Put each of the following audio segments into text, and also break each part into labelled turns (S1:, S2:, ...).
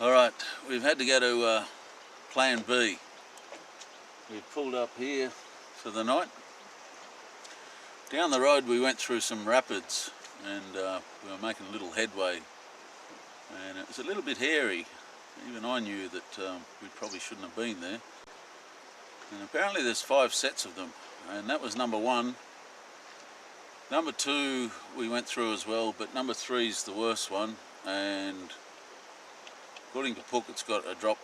S1: Alright, we've had to go to Plan B. We've pulled up here for the night. Down the road we went through some rapids and we were making a little headway, and it was a little bit hairy. Even I knew that we probably shouldn't have been there. And apparently there's 5 sets of them, and that was number 1. Number 2 we went through as well, but number 3 is the worst one, and according to Puck it's got a drop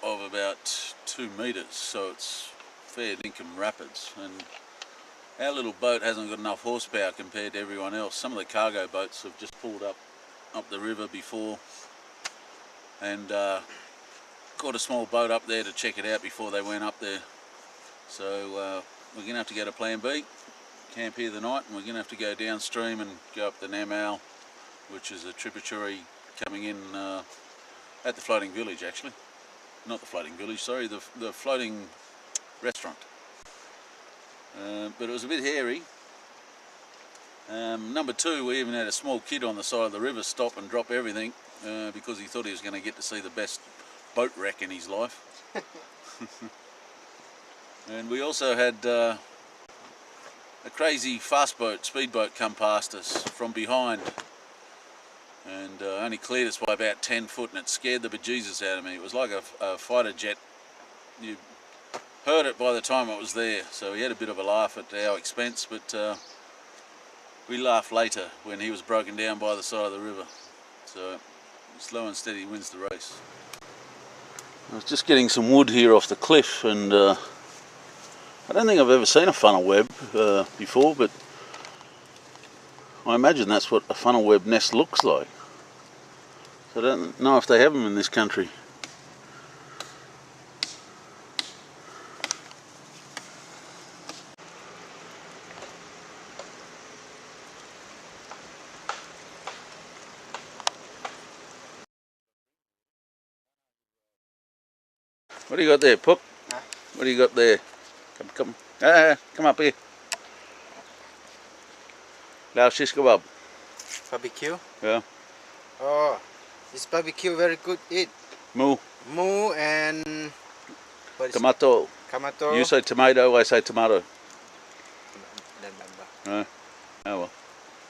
S1: of about 2 metres, so it's fair dinkum rapids. And our little boat hasn't got enough horsepower compared to everyone else. Some of the cargo boats have just pulled up the river before and got a small boat up there to check it out before they went up there. So we're going to have to go to Plan B, camp here the night, and we're going to have to go downstream and go up the Namal, which is a tributary coming in at the floating village, actually. Not the floating village, sorry, the floating restaurant. But it was a bit hairy. Number 2, we even had a small kid on the side of the river stop and drop everything because he thought he was going to get to see the best boat wreck in his life. And we also had a crazy fast boat, speedboat, come past us from behind, and only cleared us by about 10 foot, and it scared the bejesus out of me. It was like a fighter jet. You heard it by the time it was there, so we had a bit of a laugh at our expense, but we laughed later when he was broken down by the side of the river. So slow and steady wins the race. I was just getting some wood here off the cliff, and I don't think I've ever seen a funnel web before, but I imagine that's what a funnel web nest looks like. So I don't know if they have them in this country. What do you got there, Puck? Huh? What do you got there? Come up here. Lao shish kebab.
S2: Barbecue?
S1: Yeah.
S2: Oh, this barbecue very good eat.
S1: Moo.
S2: Moo and what is
S1: Tomato.
S2: it? Tomato.
S1: You say tomato, I say tomato.
S2: Don't remember.
S1: Oh well.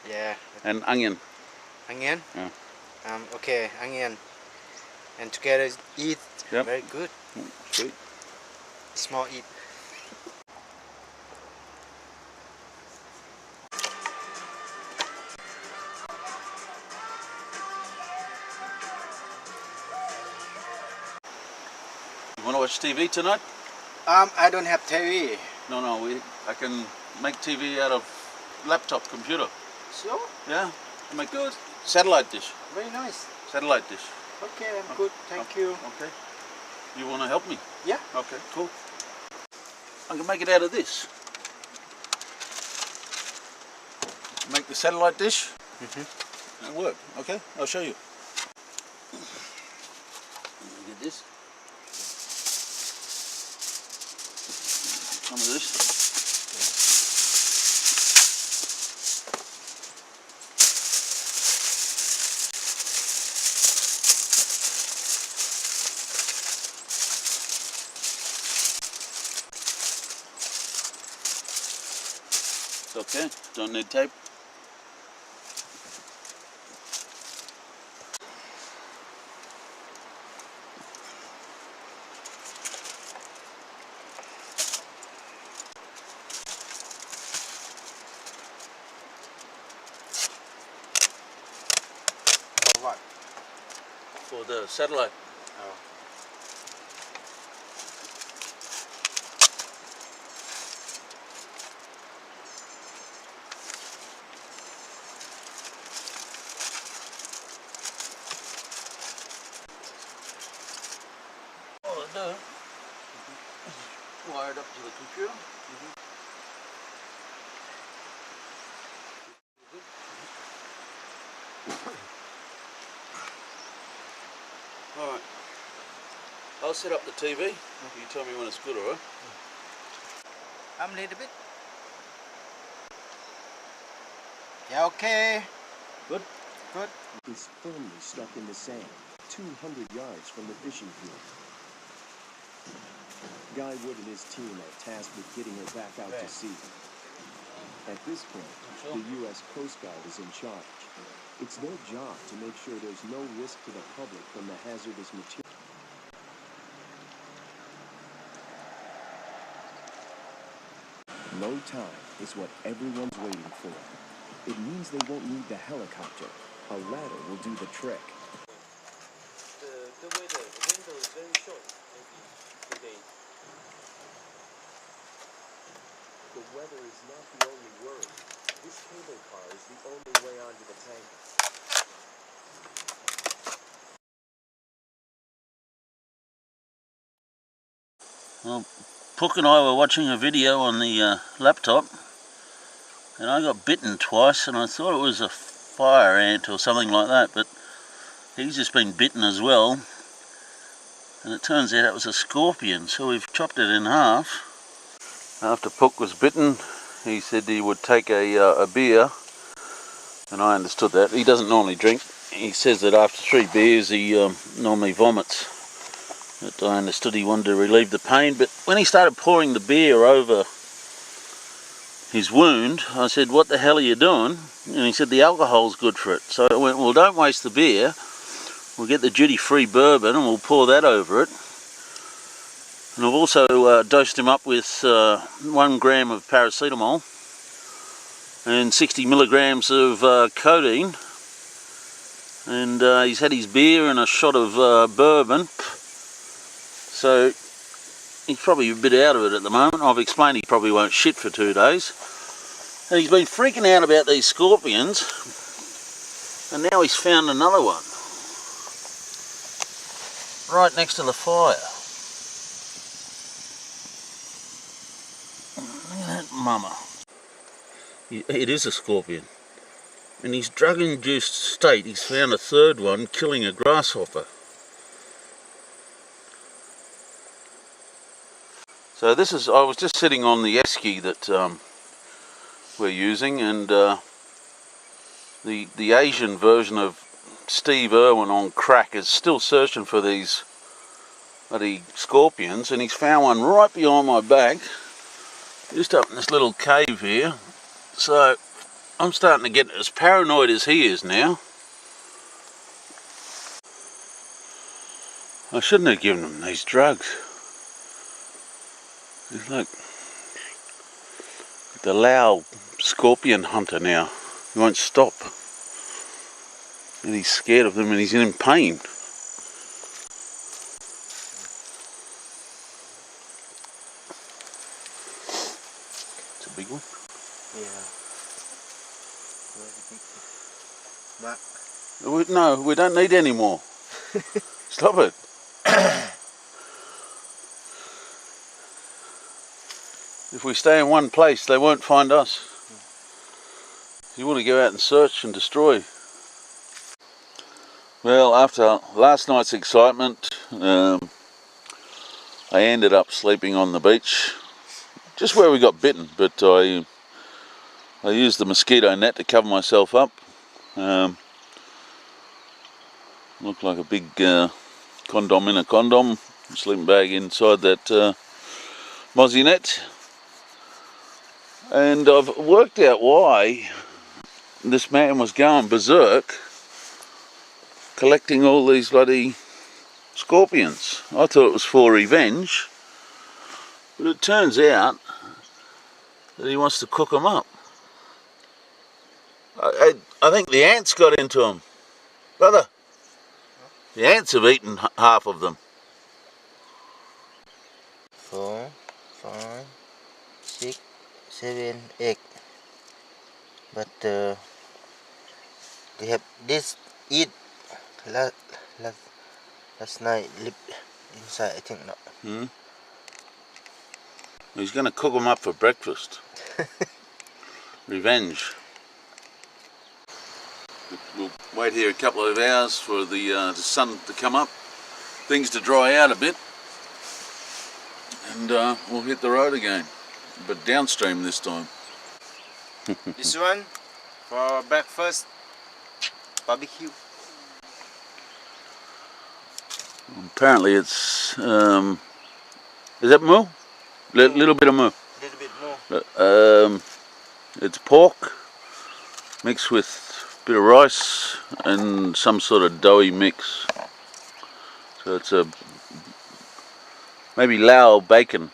S2: Yeah.
S1: And onion.
S2: Onion?
S1: Yeah.
S2: Okay, onion. And together eat.
S1: Yep.
S2: Very good.
S1: Sweet.
S2: Small eat.
S1: You want to watch TV tonight?
S2: I don't have TV.
S1: No, I can make TV out of laptop computer.
S2: So?
S1: Yeah, I make good. Satellite dish.
S2: Very nice.
S1: Satellite dish.
S2: Okay, I'm good. Thank you.
S1: Okay. You want to help me?
S2: Yeah.
S1: Okay, cool. I can make it out of this. Make the satellite dish and work. Okay, I'll show you. Get this. Some of this. It's okay, don't need tape.
S2: For what?
S1: For the satellite.
S2: Oh.
S1: Wired up to the computer. Alright, I'll set up the TV. You tell me when it's good, alright?
S2: I'm a little bit. Yeah, okay.
S1: Good?
S2: Good.
S3: Is firmly stuck in the sand. 200 yards from the fishing field. Guy Wood and his team are tasked with getting her back out to sea. At this point, the U.S. Coast Guard is in charge. It's their job to make sure there's no risk to the public from the hazardous material. Low tide is what everyone's waiting for. It means they won't need the helicopter. A ladder will do the trick.
S2: The weather, the window is very short, maybe 2 days.
S3: The weather is not the only worry. This cable car is the only way onto the tank.
S1: Well, Puck and I were watching a video on the laptop, and I got bitten twice, and I thought it was a fire ant or something like that, but he's just been bitten as well, and it turns out it was a scorpion, so we've chopped it in half. After Puck was bitten, he said he would take a beer, and I understood that. He doesn't normally drink. He says that after 3 beers he normally vomits. But I understood he wanted to relieve the pain. But when he started pouring the beer over his wound, I said, "What the hell are you doing?" And he said, "The alcohol's good for it." So I went, "Well, don't waste the beer. We'll get the duty-free bourbon and we'll pour that over it." And I've also dosed him up with 1 gram of paracetamol and 60 milligrams of codeine. And he's had his beer and a shot of bourbon. So he's probably a bit out of it at the moment. I've explained he probably won't shit for 2 days. And he's been freaking out about these scorpions. And now he's found another one. Right next to the fire. Look at that mama. It is a scorpion. In his drug-induced state, he's found a 3rd one killing a grasshopper. So this is, I was just sitting on the esky that we're using, and the Asian version of Steve Irwin on crack is still searching for these bloody scorpions, and he's found one right behind my back, just up in this little cave here. So I'm starting to get as paranoid as he is now. I shouldn't have given him these drugs. He's like the Lao scorpion hunter now. He won't stop. And he's scared of them and he's in pain. It's a big one.
S2: Yeah.
S1: No, we don't need any more. Stop it. If we stay in one place, they won't find us. You want to go out and search and destroy. Well, after last night's excitement, I ended up sleeping on the beach, just where we got bitten, but I used the mosquito net to cover myself up. Looked like a big condom in a condom, sleeping bag inside that mozzie net. And I've worked out why this man was going berserk collecting all these bloody scorpions. I thought it was for revenge, but it turns out that he wants to cook them up. I think the ants got into him. Brother, the ants have eaten half of them.
S2: 4, 5, 6, 7, 8. But they have this eat last night lip inside, I think not.
S1: He's going to cook them up for breakfast. Revenge. We'll wait here a couple of hours for the sun to come up, things to dry out a bit, and we'll hit the road again, but downstream this time.
S2: This one for breakfast, barbecue.
S1: Apparently it's, is that moo? Little bit of moo.
S2: Little bit more.
S1: It's pork mixed with a bit of rice and some sort of doughy mix. So it's a maybe Lao bacon.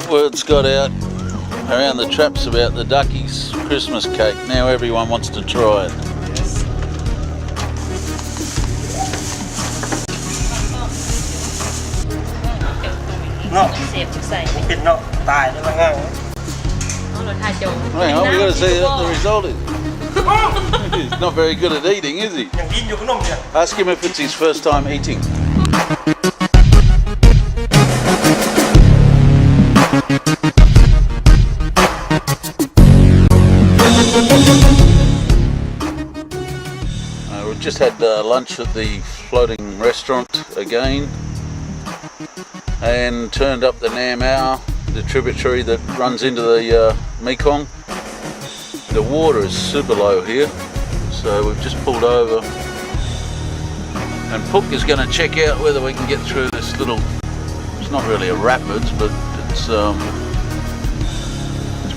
S1: Word's got out around the traps about the Duckies Christmas cake. Now everyone wants to try it.
S2: Yes.
S4: เนาะ
S5: เสพใส่
S4: ปิดเนาะตายได้ไหมง่าย
S5: เอาเราทายจง
S1: Hang on, we've got to see what the result is. He's not very good at eating, is he?
S4: อย่างกินอยู่ขนมเนี่ย
S1: Ask him if it's his first time eating. We've just had lunch at the floating restaurant again and turned up the Nam Ao, the tributary that runs into the Mekong. The water is super low here, so we've just pulled over and Pook is going to check out whether we can get through this little, it's not really a rapids, but it's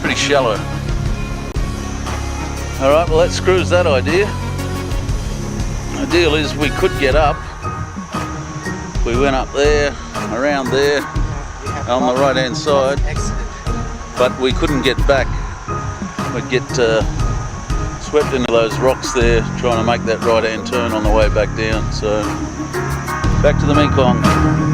S1: pretty shallow. Alright, well that screws that idea. The deal is we could get up. We went up there, around there, on the right hand side,
S2: Accident.
S1: but we couldn't get back. We'd get swept into those rocks there, trying to make that right hand turn on the way back down. So, back to the Mekong.